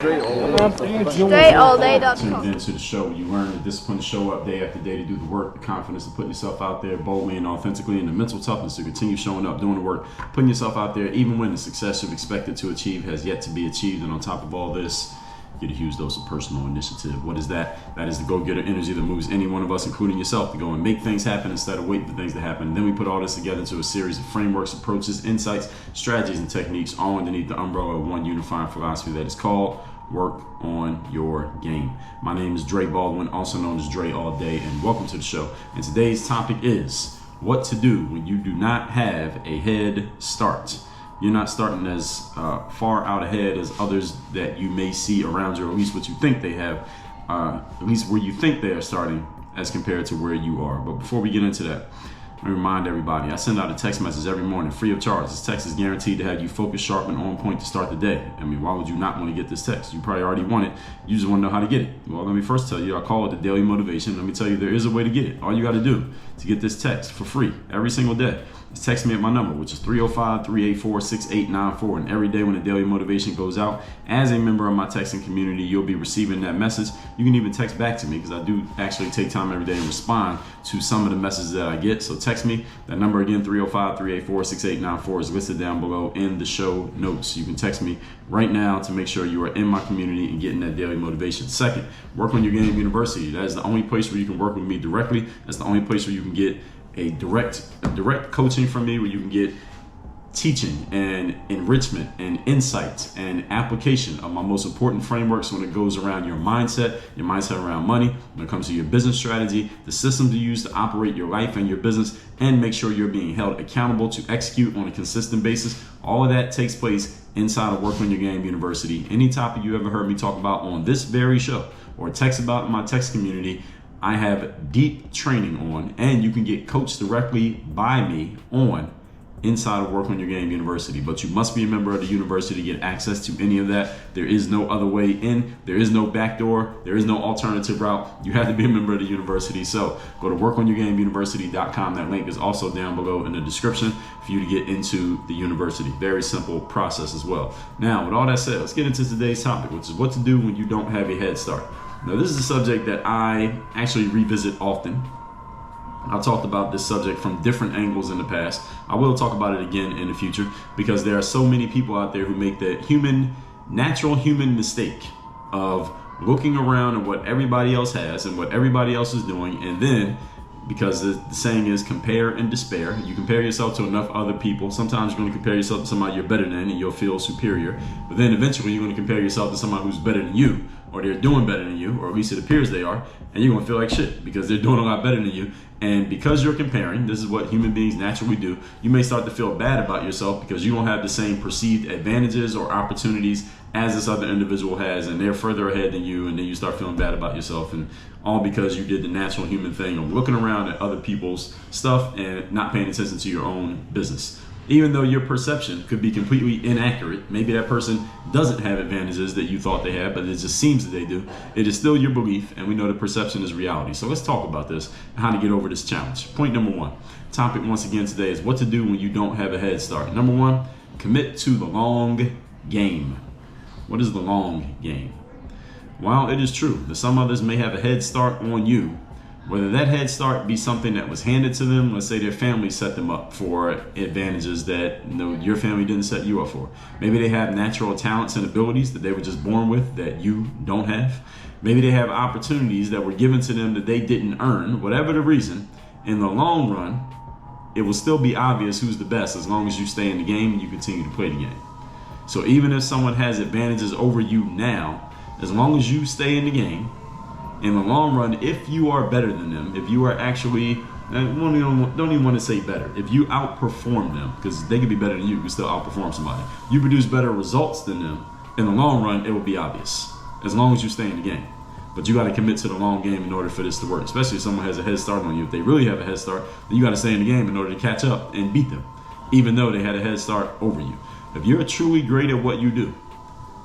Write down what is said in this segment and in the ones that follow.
StraighTAllDay.com. Tuned into the show, you learn the discipline to show up day after day, to do the work, the confidence to put yourself out there boldly and authentically, and the mental toughness to continue showing up, doing the work, putting yourself out there, even when the success you've expected to achieve has yet to be achieved. And on top of all this, get a huge dose of personal initiative. What is that? That is the go-getter energy that moves any one of us, including yourself, to go and make things happen instead of waiting for things to happen. And then we put all this together into a series of frameworks, approaches, insights, strategies, and techniques, all underneath the umbrella of one unifying philosophy that is called Work on Your Game. My name is Dre Baldwin, also known as Dre All Day, and welcome to the show. And today's topic is what to do when you do not have a head start. You're not starting as far out ahead as others that you may see around you, or at least what you think they have, at least where you think they are starting as compared to where you are. But before we get into that, let me remind everybody, I send out a text message every morning, free of charge. This text is guaranteed to have you focused, sharp, and on point to start the day. I mean, why would you not want to get this text? You probably already want it. You just want to know how to get it. Well, let me first tell you, I call it the daily motivation. Let me tell you, there is a way to get it. All you got to do to get this text for free every single day is text me at my number, which is 305-384-6894. And every day when the daily motivation goes out, as a member of my texting community, you'll be receiving that message. You can even text back to me because I do actually take time every day and respond to some of the messages that I get. So text me. That number again, 305-384-6894, is listed down below in the show notes. You can text me right now to make sure you are in my community and getting that daily motivation. Second, Work on Your Game University. That is the only place where you can work with me directly. That's the only place where you can get a direct coaching from me, where you can get teaching and enrichment and insights and application of my most important frameworks when it goes around your mindset around money, when it comes to your business strategy, the systems you use to operate your life and your business, and make sure you're being held accountable to execute on a consistent basis. All of that takes place inside of Work on Your Game University. Any topic you ever heard me talk about on this very show or text about in my text community, I have deep training on, and you can get coached directly by me on inside of Work on Your Game University. But you must be a member of the university to get access to any of that. There is no other way in. There is no backdoor. There is no alternative route. You have to be a member of the university. So go to workonyourgameuniversity.com. That link is also down below in the description for you to get into the university. Very simple process as well. Now, with all that said, let's get into today's topic, which is what to do when you don't have a head start. Now, this is a subject that I actually revisit often. I've talked about this subject from different angles in the past. I will talk about it again in the future because there are so many people out there who make the natural human mistake of looking around at what everybody else has and what everybody else is doing, and then, because the saying is compare and despair, you compare yourself to enough other people. Sometimes you're going to compare yourself to somebody you're better than and you'll feel superior, but then eventually you're going to compare yourself to somebody who's better than you, or they're doing better than you, or at least it appears they are, and you're going to feel like shit because they're doing a lot better than you. And because you're comparing, this is what human beings naturally do, you may start to feel bad about yourself because you don't have the same perceived advantages or opportunities as this other individual has, and they're further ahead than you, and then you start feeling bad about yourself, and all because you did the natural human thing of looking around at other people's stuff and not paying attention to your own business. Even though your perception could be completely inaccurate, maybe that person doesn't have advantages that you thought they had, but it just seems that they do. It is still your belief, and we know that perception is reality. So let's talk about this and how to get over this challenge. Point number one. Topic once again today is what to do when you don't have a head start. Number one, commit to the long game. What is the long game? While it is true that some others may have a head start on you, whether that head start be something that was handed to them, let's say their family set them up for advantages that your family didn't set you up for. Maybe they have natural talents and abilities that they were just born with that you don't have. Maybe they have opportunities that were given to them that they didn't earn. Whatever the reason, in the long run, it will still be obvious who's the best as long as you stay in the game and you continue to play the game. So even if someone has advantages over you now, as long as you stay in the game, in the long run, if you are better than them, if you are actually, don't even want to say better, if you outperform them, because they could be better than you can still outperform somebody. You produce better results than them, in the long run, it will be obvious, as long as you stay in the game. But you got to commit to the long game in order for this to work, especially if someone has a head start on you. If they really have a head start, then you got to stay in the game in order to catch up and beat them, even though they had a head start over you. If you're truly great at what you do,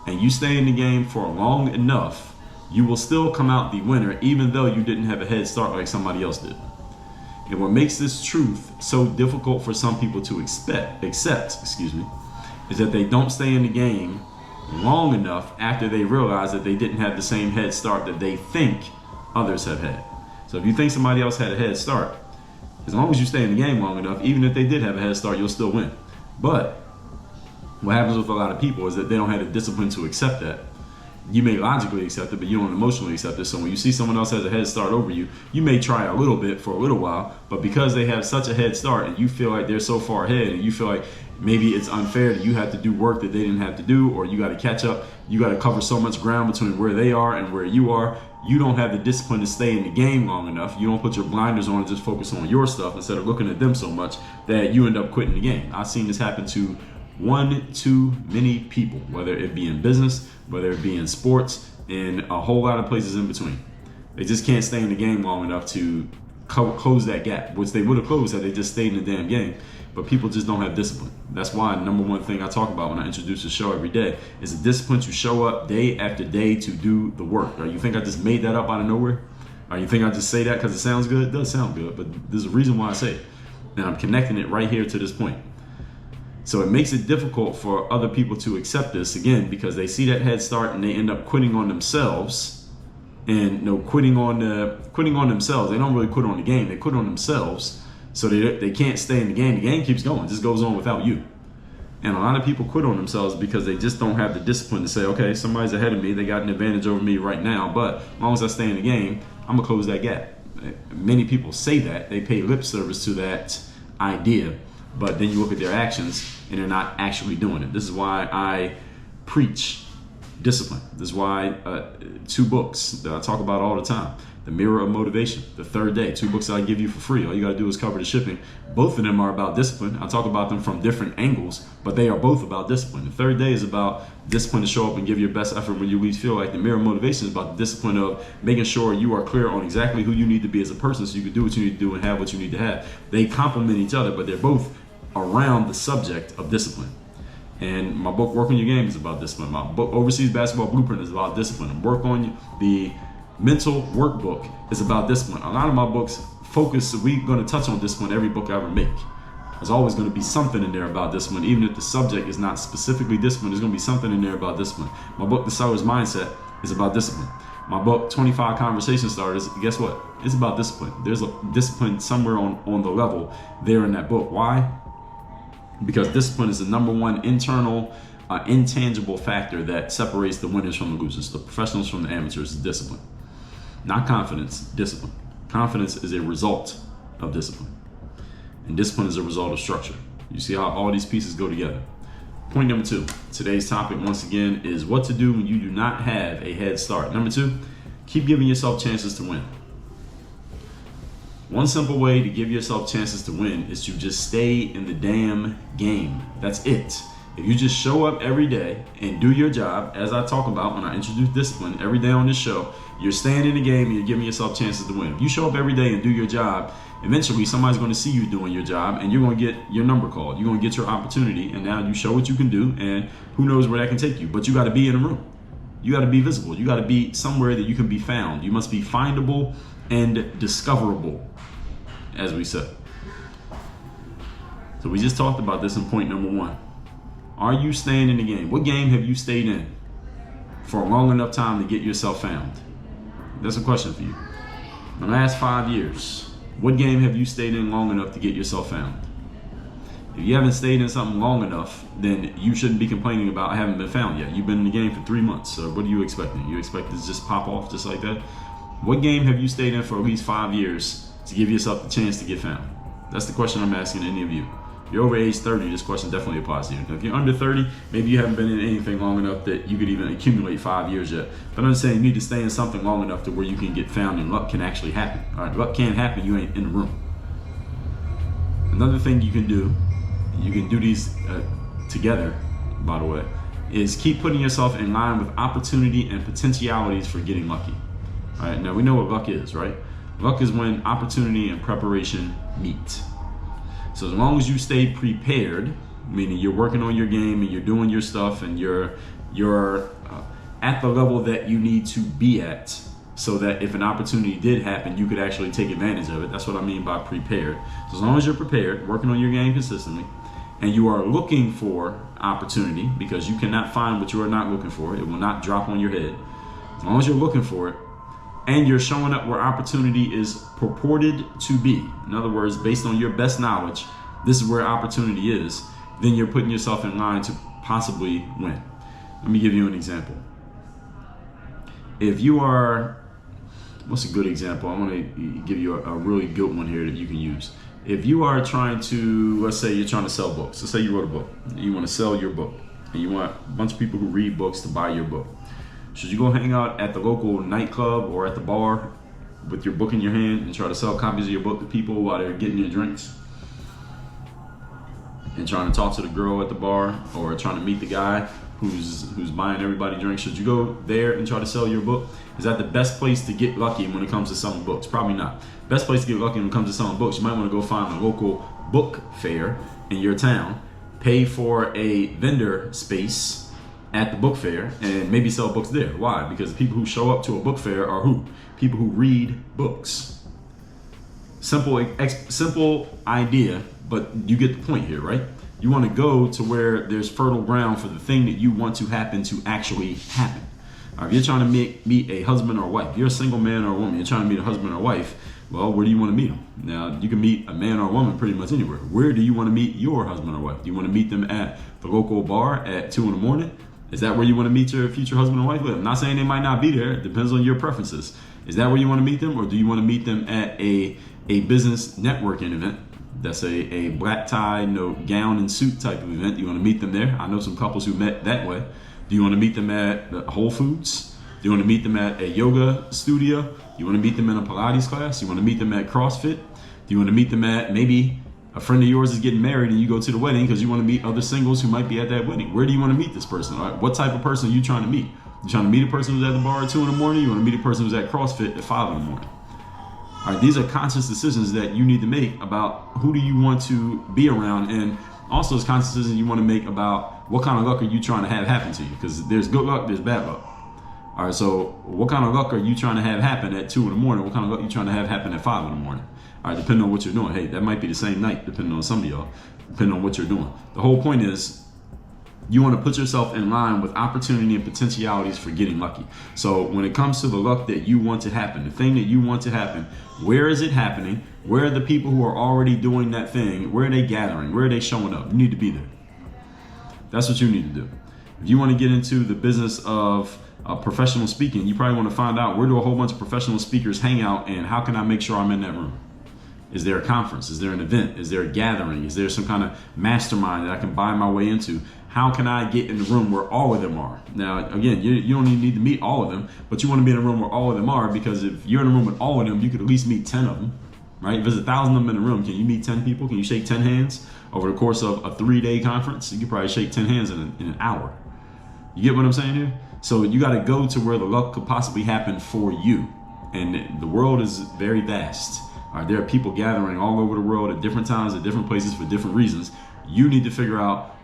and you stay in the game for long enough, you will still come out the winner, even though you didn't have a head start like somebody else did. And what makes this truth so difficult for some people to accept, is that they don't stay in the game long enough after they realize that they didn't have the same head start that they think others have had. So if you think somebody else had a head start, as long as you stay in the game long enough, even if they did have a head start, you'll still win. But what happens with a lot of people is that they don't have the discipline to accept that. You may logically accept it, but you don't emotionally accept it. So when you see someone else has a head start over you, you may try a little bit for a little while, but because they have such a head start and you feel like they're so far ahead and you feel like maybe it's unfair that you have to do work that they didn't have to do, or you got to catch up, you got to cover so much ground between where they are and where you are, you don't have the discipline to stay in the game long enough. You don't put your blinders on and just focus on your stuff instead of looking at them so much that you end up quitting the game. I've seen this happen to one too many people, whether it be in business, whether it be in sports, and a whole lot of places in between. They just can't stay in the game long enough to close that gap, which they would have closed had they just stayed in the damn game. But people just don't have discipline. That's why number one thing I talk about when I introduce the show every day is the discipline to show up day after day to do the work. Or you think I just made that up out of nowhere? Or you think I just say that because it sounds good? It does sound good, but there's a reason why I say it. And I'm connecting it right here to this point. So it makes it difficult for other people to accept this, again, because they see that head start and they end up quitting on themselves. And quitting on themselves. They don't really quit on the game. They quit on themselves. So they can't stay in the game. The game keeps going. It just goes on without you. And a lot of people quit on themselves because they just don't have the discipline to say, okay, somebody's ahead of me. They got an advantage over me right now. But as long as I stay in the game, I'm going to close that gap. Many people say that. They pay lip service to that idea. But then you look at their actions and they're not actually doing it. This is why I preach discipline. This is why 2 books that I talk about all the time. The Mirror of Motivation, The Third Day, 2 books that I give you for free. All you got to do is cover the shipping. Both of them are about discipline. I talk about them from different angles, but they are both about discipline. The Third Day is about discipline to show up and give your best effort when you least feel like. The Mirror of Motivation is about the discipline of making sure you are clear on exactly who you need to be as a person so you can do what you need to do and have what you need to have. They complement each other, but they're both around the subject of discipline. And my book, Work on Your Game, is about discipline. My book, Overseas Basketball Blueprint, is about discipline. Work on the Mental Workbook is about discipline. A lot of my books focus, we're going to touch on discipline every book I ever make. There's always going to be something in there about discipline. Even if the subject is not specifically discipline, there's going to be something in there about discipline. My book, The Seller's Mindset, is about discipline. My book, 25 Conversation Starters, guess what? It's about discipline. There's a discipline somewhere on the level there in that book. Why? Because discipline is the number one internal, intangible factor that separates the winners from the losers, the professionals from the amateurs. Is discipline. Not confidence, discipline. Confidence is a result of discipline. And discipline is a result of structure. You see how all these pieces go together. Point number 2. Today's topic, once again, is what to do when you do not have a head start. Number 2, keep giving yourself chances to win. One simple way to give yourself chances to win is to just stay in the damn game. That's it. If you just show up every day and do your job, as I talk about when I introduce discipline every day on this show, you're staying in the game and you're giving yourself chances to win. If you show up every day and do your job, eventually somebody's going to see you doing your job and you're going to get your number called. You're going to get your opportunity, and now you show what you can do, and who knows where that can take you. But you got to be in a room. You got to be visible. You got to be somewhere that you can be found. You must be findable and discoverable, as we said. So we just talked about this in point number 1. Are you staying in the game? What game have you stayed in for a long enough time to get yourself found? That's a question for you. In the last 5 years, what game have you stayed in long enough to get yourself found? If you haven't stayed in something long enough, then you shouldn't be complaining about having been found yet. You've been in the game for 3 months. So what are you expecting? You expect it to just pop off just like that? What game have you stayed in for at least 5 years to give yourself the chance to get found? That's the question I'm asking any of you. If you're over age 30, this question definitely applies to you. Now, if you're under 30, maybe you haven't been in anything long enough that you could even accumulate 5 years yet. But I'm saying you need to stay in something long enough to where you can get found and luck can actually happen. All right, luck can happen, you ain't in the room. Another thing you can do these together, by the way, is keep putting yourself in line with opportunity and potentialities for getting lucky. All right, now we know what luck is, right? Luck is when opportunity and preparation meet. So as long as you stay prepared, meaning you're working on your game and you're doing your stuff and you're at the level that you need to be at, so that if an opportunity did happen, you could actually take advantage of it. That's what I mean by prepared. So as long as you're prepared, working on your game consistently, and you are looking for opportunity, because you cannot find what you are not looking for. It will not drop on your head. As long as you're looking for it and you're showing up where opportunity is purported to be, in other words, based on your best knowledge, this is where opportunity is, then you're putting yourself in line to possibly win. Let me give you an example. If you are, what's a good example? I want to give you a really good one here that you can use. If you are trying to, let's say you're trying to sell books. Let's say you wrote a book. You want to sell your book. And you want a bunch of people who read books to buy your book. Should you go hang out at the local nightclub or at the bar with your book in your hand and try to sell copies of your book to people while they're getting their drinks? And trying to talk to the girl at the bar, or trying to meet the guy who's buying everybody drinks? Should you go there and try to sell your book? Is that the best place to get lucky when it comes to selling books? Probably not. Best place to get lucky when it comes to selling books, you might want to go find a local book fair in your town, pay for a vendor space at the book fair, and maybe sell books there. Why? Because the people who show up to a book fair are who? People who read books. Simple idea, but you get the point here, right? You want to go to where there's fertile ground for the thing that you want to happen to actually happen. If you're trying to meet a husband or wife, you're a single man or a woman, you're trying to meet a husband or wife, well, where do you want to meet them? Now, you can meet a man or a woman pretty much anywhere. Where do you want to meet your husband or wife? Do you want to meet them at the local bar at 2 a.m? Is that where you want to meet your future husband or wife? I'm not saying they might not be there. It depends on your preferences. Is that where you want to meet them? Or do you want to meet them at a business networking event? That's a black tie, gown and suit type of event. You want to meet them there? I know some couples who met that way. Do you want to meet them at Whole Foods? Do you want to meet them at a yoga studio? You want to meet them in a Pilates class? You want to meet them at CrossFit? Do you want to meet them at, maybe a friend of yours is getting married and you go to the wedding because you want to meet other singles who might be at that wedding? Where do you want to meet this person? All right? What type of person are you trying to meet? You trying to meet a person who's at the bar at 2 a.m? You want to meet a person who's at CrossFit at 5 a.m? All right, these are conscious decisions that you need to make about who do you want to be around, and also it's conscious decisions you want to make about what kind of luck are you trying to have happen to you, because there's good luck, there's bad luck. All right, so what kind of luck are you trying to have happen at 2 a.m? What kind of luck are you trying to have happen at 5 a.m? All right, depending on what you're doing. Hey, that might be the same night, depending on some of y'all, depending on what you're doing. The whole point is you want to put yourself in line with opportunity and potentialities for getting lucky. So when it comes to the luck that you want to happen, the thing that you want to happen, where is it happening? Where are the people who are already doing that thing? Where are they gathering? Where are they showing up? You need to be there. That's what you need to do. If you want to get into the business of professional speaking, you probably want to find out, where do a whole bunch of professional speakers hang out, and how can I make sure I'm in that room? Is there a conference? Is there an event? Is there a gathering? Is there some kind of mastermind that I can buy my way into? How can I get in the room where all of them are? Now, again, you don't even need to meet all of them, but you want to be in a room where all of them are, because if you're in a room with all of them, you could at least meet 10 of them, right? If there's 1,000 of them in a room, can you meet 10 people? Can you shake 10 hands over the course of a 3-day conference? You could probably shake 10 hands in an hour. You get what I'm saying here? So you got to go to where the luck could possibly happen for you. And the world is very vast. All right, there are people gathering all over the world at different times, at different places, for different reasons. You need to figure out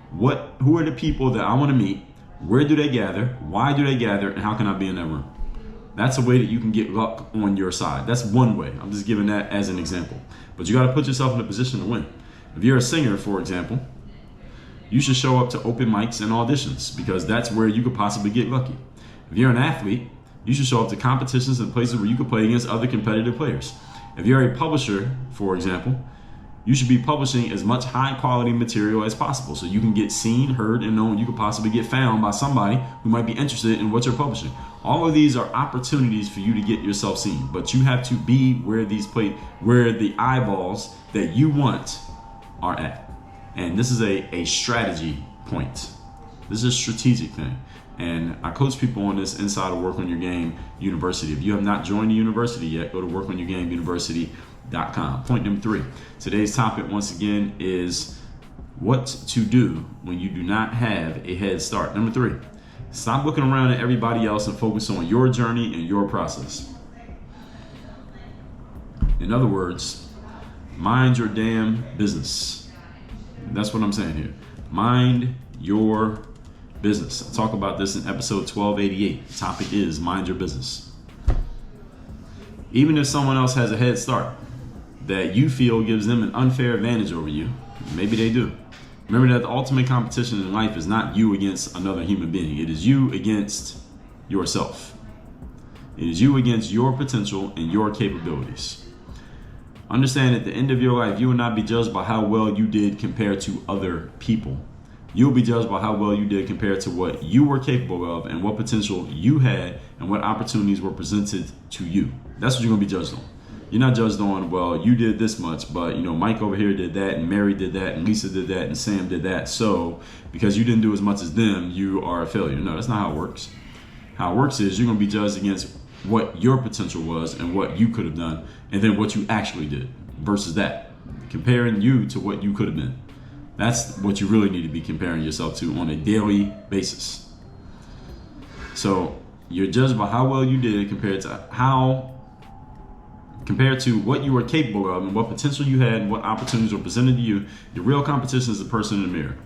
who are the people that I want to meet, where do they gather, why do they gather, and how can I be in that room? That's a way that you can get luck on your side. That's one way. I'm just giving that as an example. But you got to put yourself in a position to win. If you're a singer, for example, you should show up to open mics and auditions, because that's where you could possibly get lucky. If you're an athlete, you should show up to competitions and places where you could play against other competitive players. If you're a publisher, for example, you should be publishing as much high quality material as possible so you can get seen, heard, and known. You could possibly get found by somebody who might be interested in what you're publishing. All of these are opportunities for you to get yourself seen, but you have to be where the eyeballs that you want are at. And this is a strategy point. This is a strategic thing. And I coach people on this inside of Work on Your Game University. If you have not joined the university yet, go to workonyourgameuniversity.com. Point number 3. Today's topic, once again, is what to do when you do not have a head start. Number 3, stop looking around at everybody else and focus on your journey and your process. In other words, mind your damn business. That's what I'm saying here. Mind your business. I talk about this in episode 1288. The topic is mind your business. Even if someone else has a head start that you feel gives them an unfair advantage over you, maybe they do. Remember that the ultimate competition in life is not you against another human being. It is you against yourself. It is you against your potential and your capabilities. Understand at the end of your life, you will not be judged by how well you did compared to other people. You'll be judged by how well you did compared to what you were capable of and what potential you had and what opportunities were presented to you. That's what you're going to be judged on. You're not judged on, well, you did this much, but Mike over here did that, and Mary did that, and Lisa did that, and Sam did that. So because you didn't do as much as them, you are a failure. No, that's not how it works. How it works is you're going to be judged against what your potential was and what you could have done, and then what you actually did versus that. Comparing you to what you could have been. That's what you really need to be comparing yourself to on a daily basis. So you're judged by how well you did compared to what you were capable of and what potential you had and what opportunities were presented to you. The real competition is the person in the mirror,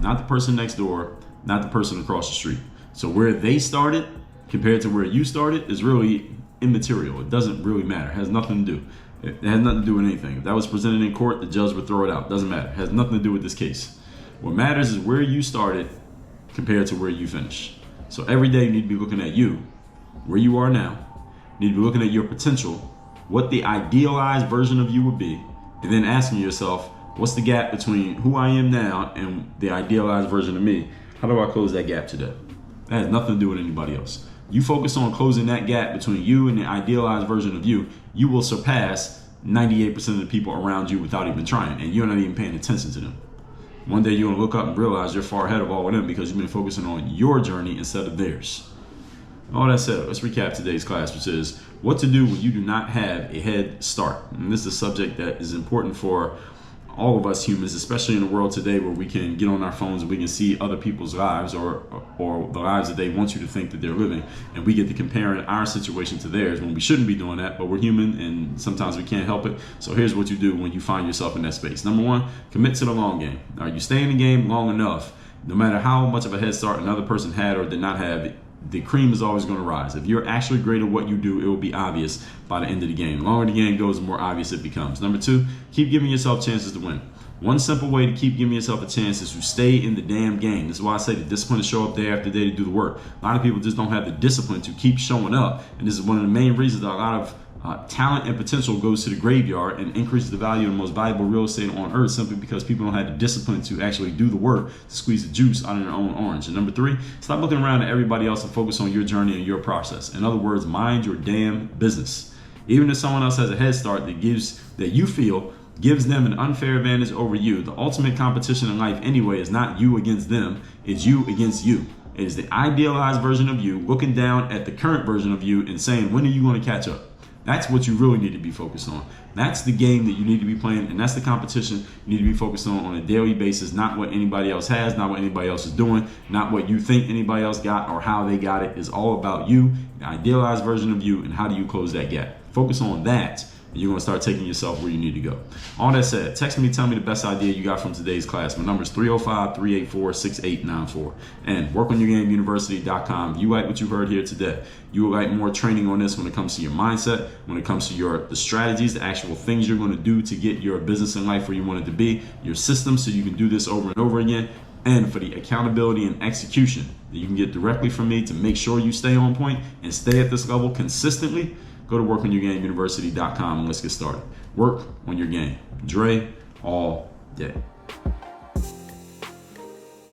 not the person next door, not the person across the street. So where they started compared to where you started is really immaterial. It doesn't really matter. It has nothing to do. It has nothing to do with anything. If that was presented in court, the judge would throw it out. Doesn't matter. It has nothing to do with this case. What matters is where you started compared to where you finished. So every day you need to be looking at you, where you are now. You need to be looking at your potential, what the idealized version of you would be, and then asking yourself, what's the gap between who I am now and the idealized version of me? How do I close that gap today? That has nothing to do with anybody else. You focus on closing that gap between you and the idealized version of you, you will surpass 98% of the people around you without even trying, and you're not even paying attention to them. One day you're going to look up and realize you're far ahead of all of them because you've been focusing on your journey instead of theirs. All that said, let's recap today's class, which is what to do when you do not have a head start. And this is a subject that is important for all of us humans, especially in a world today where we can get on our phones and we can see other people's lives or the lives that they want you to think that they're living, and we get to comparing our situation to theirs when we shouldn't be doing that, but we're human and sometimes we can't help it. So here's what you do when you find yourself in that space. Number one, commit to the long game. Are you staying in the game long enough? No matter how much of a head start another person had or did not have, the cream is always going to rise. If you're actually great at what you do, it will be obvious by the end of the game. The longer the game goes, the more obvious it becomes. Number two, keep giving yourself chances to win. One simple way to keep giving yourself a chance is to stay in the damn game. This is why I say the discipline to show up day after day to do the work. A lot of people just don't have the discipline to keep showing up. And this is one of the main reasons that a lot of talent and potential goes to the graveyard and increases the value of the most valuable real estate on earth, simply because people don't have the discipline to actually do the work to squeeze the juice out of their own orange. And number three, stop looking around at everybody else and focus on your journey and your process. In other words, mind your damn business. Even if someone else has a head start that you feel gives them an unfair advantage over you, the ultimate competition in life anyway is not you against them, it's you against you. It is the idealized version of you looking down at the current version of you and saying, when are you going to catch up? That's what you really need to be focused on. That's the game that you need to be playing, and that's the competition you need to be focused on a daily basis, not what anybody else has, not what anybody else is doing, not what you think anybody else got or how they got it. It's all about you, the idealized version of you, and how do you close that gap. Focus on that, and you're going to start taking yourself where you need to go. All that said, text me, tell me the best idea you got from today's class. My number is 305-384-6894. And workonyourgameuniversity.com. If you like what you heard here today, you would like more training on this when it comes to your mindset, when it comes to the strategies, the actual things you're going to do to get your business and life where you want it to be, your system so you can do this over and over again, and for the accountability and execution that you can get directly from me to make sure you stay on point and stay at this level consistently. Go to workonyourgameuniversity.com and let's get started. Work on your game. Dre all day.